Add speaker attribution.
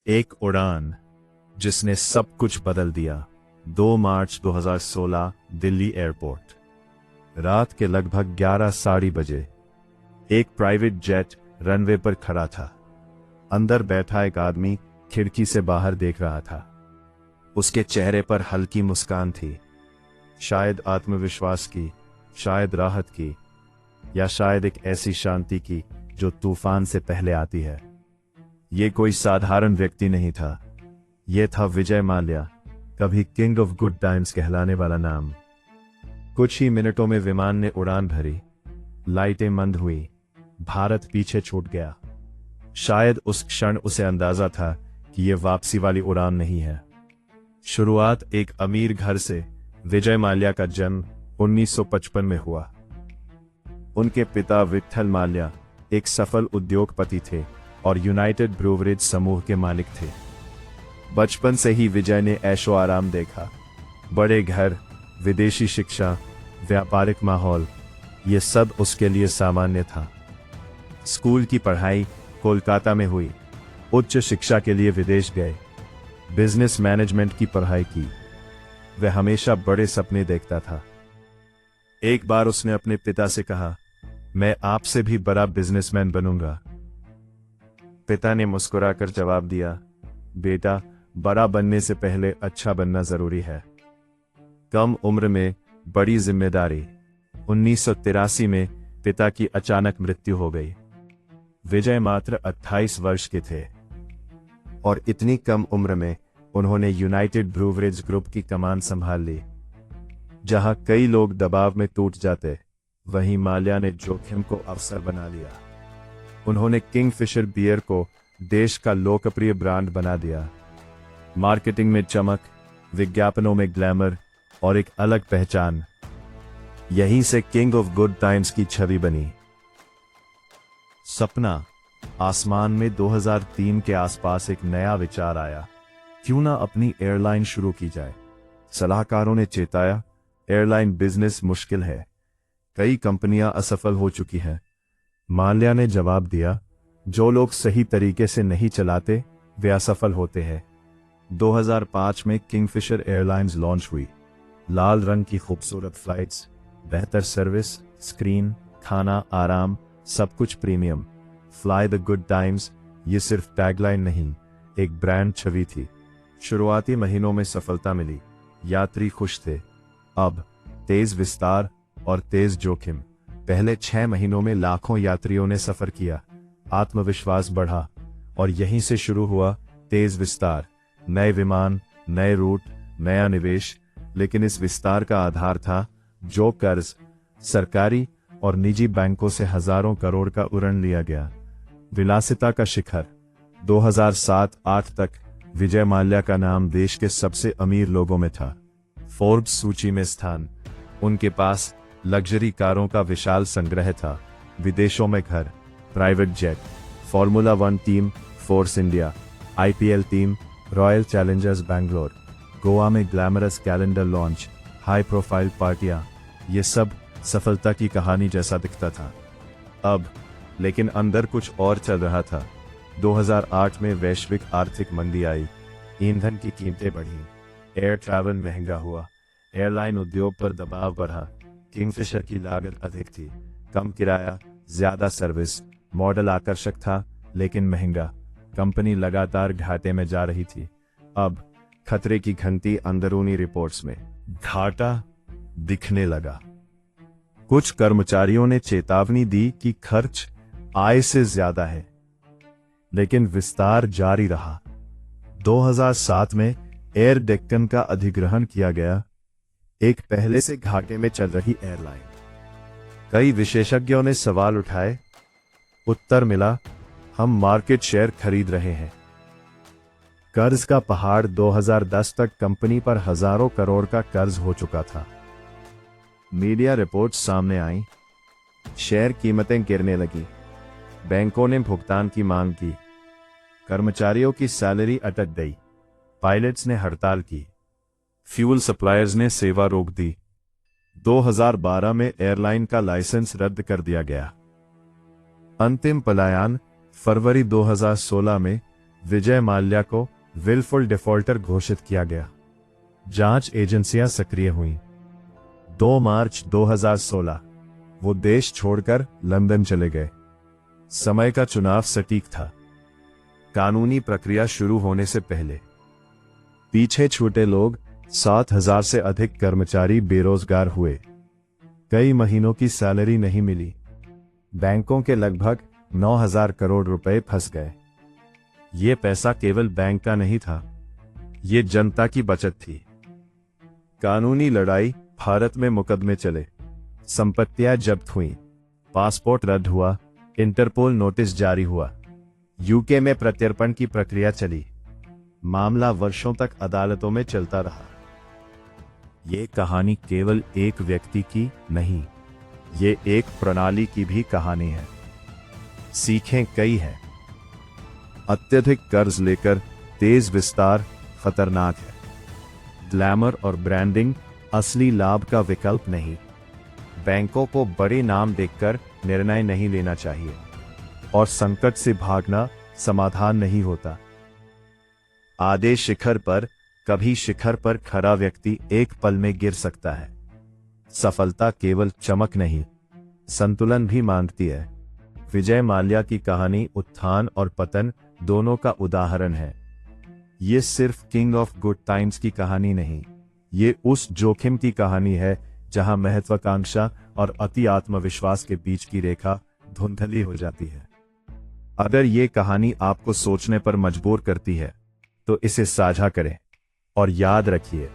Speaker 1: एक उड़ान जिसने सब कुछ बदल दिया। 2 मार्च 2016 दिल्ली एयरपोर्ट। रात के लगभग 11:30 बजे एक प्राइवेट जेट रनवे पर खड़ा था। अंदर बैठा एक आदमी खिड़की से बाहर देख रहा था। उसके चेहरे पर हल्की मुस्कान थी, शायद आत्मविश्वास की, शायद राहत की, या शायद एक ऐसी शांति की जो तूफान से पहले आती है। ये कोई साधारण व्यक्ति नहीं था, ये था विजय माल्या, कभी किंग ऑफ गुड टाइम्स कहलाने वाला नाम। कुछ ही मिनटों में विमान ने उड़ान भरी, लाइटें मंद हुई, भारत पीछे छूट गया। शायद उस क्षण उसे अंदाजा था कि यह वापसी वाली उड़ान नहीं है। शुरुआत एक अमीर घर से। विजय माल्या का जन्म 1955 में हुआ। उनके पिता विट्ठल माल्या एक सफल उद्योगपति थे और यूनाइटेड ब्रूवरेज समूह के मालिक थे। बचपन से ही विजय ने ऐशो आराम देखा। बड़े घर, विदेशी शिक्षा, व्यापारिक माहौल, ये सब उसके लिए सामान्य था। स्कूल की पढ़ाई कोलकाता में हुई, उच्च शिक्षा के लिए विदेश गए, बिजनेस मैनेजमेंट की पढ़ाई की। वह हमेशा बड़े सपने देखता था। एक बार उसने अपने पिता से कहा, मैं आपसे भी बड़ा बिजनेसमैन बनूंगा। पिता ने मुस्कुराकर जवाब दिया, बेटा, बड़ा बनने से पहले अच्छा बनना जरूरी है। कम उम्र में बड़ी जिम्मेदारी। 1983 में पिता की अचानक मृत्यु हो गई। विजय मात्र 28 वर्ष के थे और इतनी कम उम्र में उन्होंने यूनाइटेड ब्रूवरेज ग्रुप की कमान संभाल ली। जहां कई लोग दबाव में टूट जाते, वहीं माल्या ने जोखिम को अवसर बना लिया। उन्होंने किंगफिशर बियर को देश का लोकप्रिय ब्रांड बना दिया। मार्केटिंग में चमक, विज्ञापनों में ग्लैमर और एक अलग पहचान। यहीं से किंग ऑफ गुड टाइम्स की छवि बनी। सपना। आसमान में 2003 के आसपास एक नया विचार आया, क्यों ना अपनी एयरलाइन शुरू की जाए। सलाहकारों ने चेताया, एयरलाइन बिजनेस मुश्किल है, कई कंपनियां असफल हो चुकी हैं। माल्या ने जवाब दिया, जो लोग सही तरीके से नहीं चलाते वे असफल होते हैं। 2005 में किंगफिशर एयरलाइंस लॉन्च हुई। लाल रंग की खूबसूरत फ्लाइट्स, बेहतर सर्विस, स्क्रीन, खाना, आराम, सब कुछ premium. Fly the good times, ये सिर्फ टैगलाइन नहीं, एक ब्रांड छवि थी। शुरुआती महीनों में सफलता मिली, यात्री खुश थे। अब तेज विस्तार और तेज जोखिम। पहले 6 महीनों में लाखों यात्रियों ने सफर किया, आत्मविश्वास बढ़ा और यहीं से शुरू हुआ तेज विस्तार। नए विमान, नए रूट, नया निवेश। लेकिन इस विस्तार का आधार था जो कर्ज, सरकारी और निजी बैंकों से हजारों करोड़ का ऋण लिया गया। विलासिता का शिखर। 2007-8 तक विजय माल्या का नाम देश के सबसे अमीर लोगों में था। फोर्ब्स सूची में स्थान। उनके पास लग्जरी कारों का विशाल संग्रह था, विदेशों में घर, private jet, formula 1 team, Force India, IPL team, Royal Challengers Bangalore, Goa में glamorous calendar launch, high profile पार्टियां। ये सब सफलता की कहानी जैसा दिखता था। अब लेकिन अंदर कुछ और चल रहा था। 2008 में वैश्विक आर्थिक मंदी आई, ईंधन की कीमतें बढ़ी, एयर ट्रैवल महंगा हुआ, एयरलाइन उद्योग पर दबाव बढ़ा। किंगफिशर की लागत अधिक थी, कम किराया, ज्यादा सर्विस, मॉडल आकर्षक था लेकिन महंगा। कंपनी लगातार घाटे में जा रही थी। अब खतरे की घंटी अंदरूनी रिपोर्ट्स में। घाटा दिखने लगा। कुछ कर्मचारियों ने चेतावनी दी कि खर्च आय से ज्यादा है, लेकिन विस्तार जारी रहा। 2007 में एयर डेक्कन का अधिग्रहण किया गया, एक पहले से घाटे में चल रही एयरलाइन। कई विशेषज्ञों ने सवाल उठाए, उत्तर मिला, हम मार्केट शेयर खरीद रहे हैं। कर्ज का पहाड़। 2010 तक कंपनी पर हजारों करोड़ का कर्ज हो चुका था। मीडिया रिपोर्ट्स सामने आई, शेयर कीमतें गिरने लगी, बैंकों ने भुगतान की मांग की, कर्मचारियों की सैलरी अटक गई, पायलट्स ने हड़ताल की, फ्यूल सप्लायर्स ने सेवा रोक दी। 2012 में एयरलाइन का लाइसेंस रद्द कर दिया गया। अंतिम पलायन फरवरी 2016 में विजय माल्या को विलफुल डिफॉल्टर घोषित किया गया। जांच एजेंसियां सक्रिय हुईं। 2 मार्च 2016 वो देश छोड़कर लंदन चले गए। समय का चुनाव सटीक था। कानूनी प्रक्रिया शुरू होने से पहले पीछे छूटे लोग 7,000 से अधिक कर्मचारी बेरोजगार हुए। कई महीनों की सैलरी नहीं मिली। बैंकों के लगभग 9,000 करोड़ रुपए फंस गए। ये पैसा केवल बैंक का नहीं था, ये जनता की बचत थी। कानूनी लड़ाई, भारत में मुकदमे चले, संपत्तियां जब्त हुईं, पासपोर्ट रद्द हुआ, इंटरपोल नोटिस जारी हुआ, यूके में प्रत्यर्पण की प्रक्रिया चली। मामला वर्षों तक अदालतों में चलता रहा। ये कहानी केवल एक व्यक्ति की नहीं, ये एक प्रणाली की भी कहानी है। सीखें कई हैं। अत्यधिक कर्ज लेकर तेज विस्तार खतरनाक है। ग्लैमर और ब्रांडिंग असली लाभ का विकल्प नहीं। बैंकों को बड़े नाम देखकर निर्णय नहीं लेना चाहिए, और संकट से भागना समाधान नहीं होता। आधे शिखर पर, कभी शिखर पर खड़ा व्यक्ति एक पल में गिर सकता है। सफलता केवल चमक नहीं, संतुलन भी मांगती है। विजय माल्या की कहानी उत्थान और पतन दोनों का उदाहरण है। ये सिर्फ किंग ऑफ गुड टाइम्स की कहानी नहीं, ये उस जोखिम की कहानी है जहां महत्वाकांक्षा और अति आत्मविश्वास के बीच की रेखा धुंधली हो जाती है। अगर ये कहानी आपको सोचने पर मजबूर करती है, तो इसे साझा करें और याद रखिए,